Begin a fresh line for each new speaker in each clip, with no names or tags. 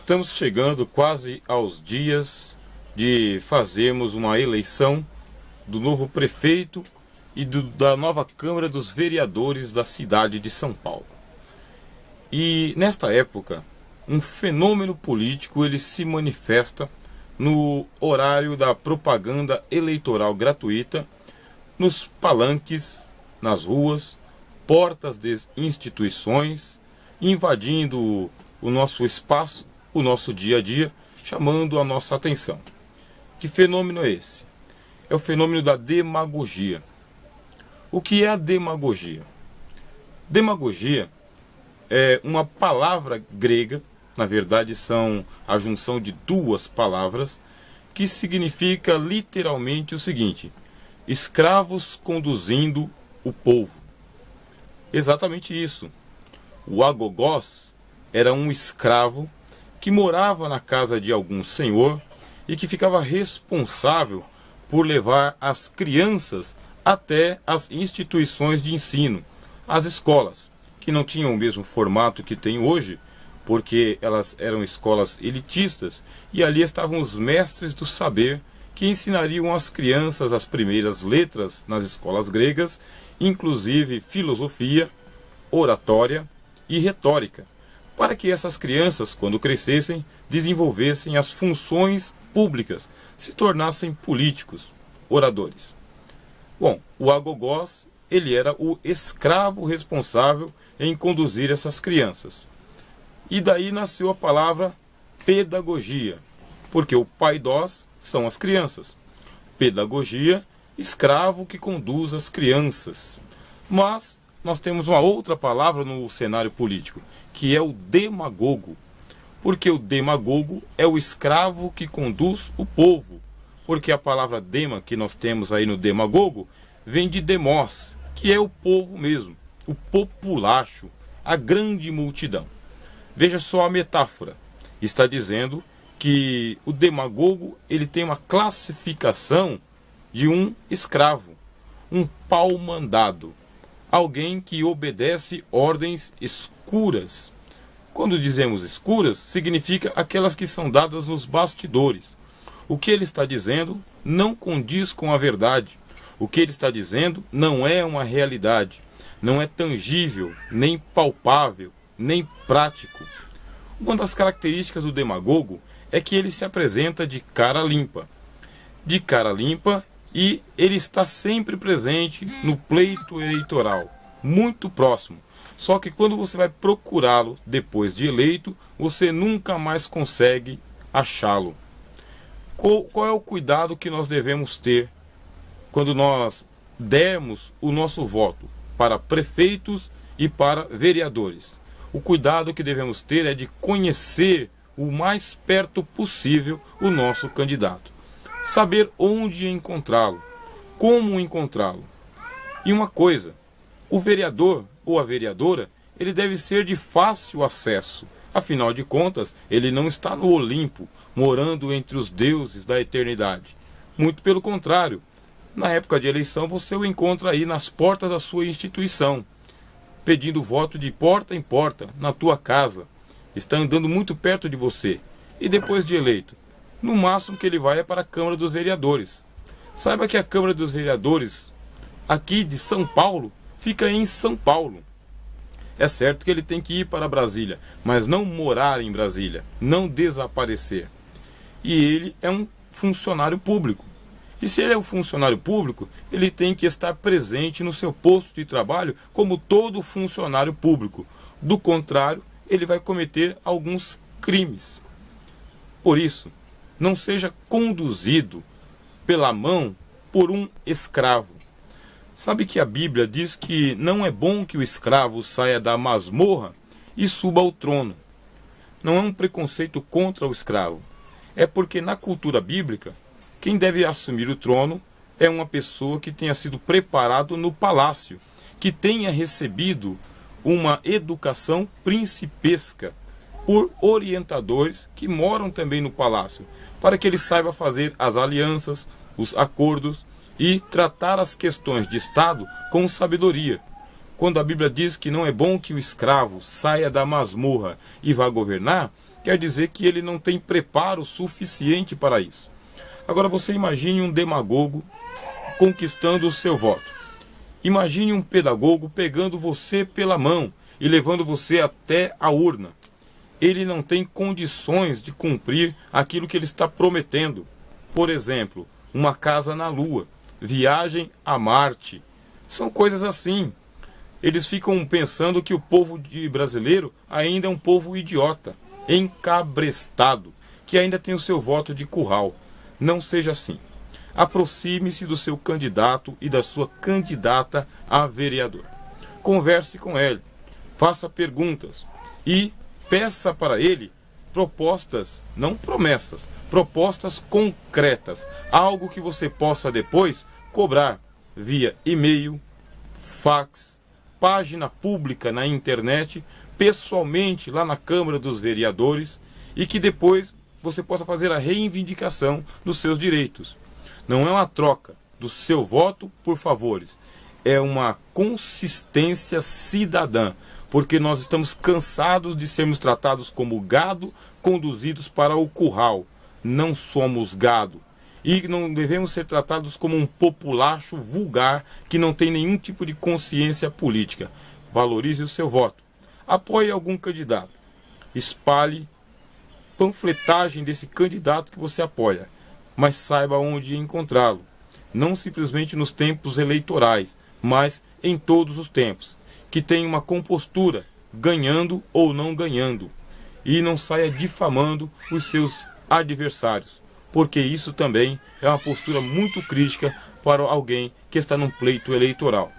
Estamos chegando quase aos dias de fazermos uma eleição do novo prefeito e da nova Câmara dos Vereadores da cidade de São Paulo. E nesta época, um fenômeno político ele se manifesta no horário da propaganda eleitoral gratuita, nos palanques, nas ruas, portas de instituições, invadindo o nosso espaço, o nosso dia a dia, chamando a nossa atenção. Que fenômeno é esse? É o fenômeno da demagogia. O que é a demagogia? Demagogia é uma palavra grega, na verdade são a junção de duas palavras, que significa literalmente o seguinte: escravos conduzindo o povo. Exatamente isso. O agogós era um escravo que morava na casa de algum senhor e que ficava responsável por levar as crianças até as instituições de ensino, as escolas, que não tinham o mesmo formato que tem hoje, porque elas eram escolas elitistas, e ali estavam os mestres do saber que ensinariam às crianças as primeiras letras nas escolas gregas, inclusive filosofia, oratória e retórica, para que essas crianças, quando crescessem, desenvolvessem as funções públicas, se tornassem políticos, oradores. Bom, o agogós, ele era o escravo responsável em conduzir essas crianças. E daí nasceu a palavra pedagogia, porque o paidós são as crianças. Pedagogia, escravo que conduz as crianças. Mas nós temos uma outra palavra no cenário político, que é o demagogo. Porque o demagogo é o escravo que conduz o povo. Porque a palavra dema que nós temos aí no demagogo vem de demos, que é o povo mesmo, o populacho, a grande multidão. Veja só a metáfora. Está dizendo que o demagogo ele tem uma classificação de um escravo, um pau-mandado, alguém que obedece ordens escuras. Quando dizemos escuras, significa aquelas que são dadas nos bastidores. O que ele está dizendo não condiz com a verdade. O que ele está dizendo não é uma realidade, não é tangível, nem palpável, nem prático. Uma das características do demagogo é que ele se apresenta de cara limpa. De cara limpa, e ele está sempre presente no pleito eleitoral, muito próximo. Só que quando você vai procurá-lo depois de eleito, você nunca mais consegue achá-lo. Qual é o cuidado que nós devemos ter quando nós dermos o nosso voto para prefeitos e para vereadores? O cuidado que devemos ter é de conhecer o mais perto possível o nosso candidato. Saber onde encontrá-lo, como encontrá-lo. E uma coisa, o vereador ou a vereadora, ele deve ser de fácil acesso. Afinal de contas, ele não está no Olimpo, morando entre os deuses da eternidade. Muito pelo contrário, na época de eleição você o encontra aí nas portas da sua instituição, pedindo voto de porta em porta, na tua casa. Está andando muito perto de você. E depois de eleito, no máximo que ele vai é para a Câmara dos Vereadores. Saiba que a Câmara dos Vereadores, aqui de São Paulo, fica em São Paulo. É certo que ele tem que ir para Brasília, mas não morar em Brasília, não desaparecer. E ele é um funcionário público. E se ele é um funcionário público, ele tem que estar presente no seu posto de trabalho como todo funcionário público. Do contrário, ele vai cometer alguns crimes. Por isso, não seja conduzido pela mão por um escravo. Sabe que a Bíblia diz que não é bom que o escravo saia da masmorra e suba ao trono. Não é um preconceito contra o escravo. É porque na cultura bíblica, quem deve assumir o trono é uma pessoa que tenha sido preparado no palácio, que tenha recebido uma educação principesca por orientadores que moram também no palácio, para que ele saiba fazer as alianças, os acordos e tratar as questões de Estado com sabedoria. Quando a Bíblia diz que não é bom que o escravo saia da masmorra e vá governar, quer dizer que ele não tem preparo suficiente para isso. Agora você imagine um demagogo conquistando o seu voto. Imagine um pedagogo pegando você pela mão e levando você até a urna. Ele não tem condições de cumprir aquilo que ele está prometendo. Por exemplo, uma casa na Lua, viagem a Marte. São coisas assim. Eles ficam pensando que o povo brasileiro ainda é um povo idiota, encabrestado, que ainda tem o seu voto de curral. Não seja assim. Aproxime-se do seu candidato e da sua candidata a vereador. Converse com ele, faça perguntas e peça para ele propostas, não promessas, propostas concretas, algo que você possa depois cobrar via e-mail, fax, página pública na internet, pessoalmente lá na Câmara dos Vereadores, e que depois você possa fazer a reivindicação dos seus direitos. Não é uma troca do seu voto por favores, é uma consistência cidadã, porque nós estamos cansados de sermos tratados como gado conduzidos para o curral. Não somos gado. E não devemos ser tratados como um populacho vulgar que não tem nenhum tipo de consciência política. Valorize o seu voto. Apoie algum candidato. Espalhe panfletagem desse candidato que você apoia, mas saiba onde encontrá-lo. Não simplesmente nos tempos eleitorais, mas em todos os tempos. Que tenha uma compostura, ganhando ou não ganhando. E não saia difamando os seus adversários, porque isso também é uma postura muito crítica para alguém que está num pleito eleitoral.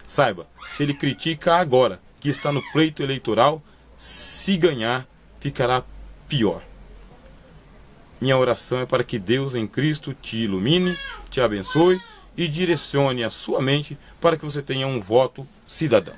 Saiba, se ele critica agora que está no pleito eleitoral, se ganhar, ficará pior. Minha oração é para que Deus em Cristo te ilumine, te abençoe e direcione a sua mente para que você tenha um voto cidadão.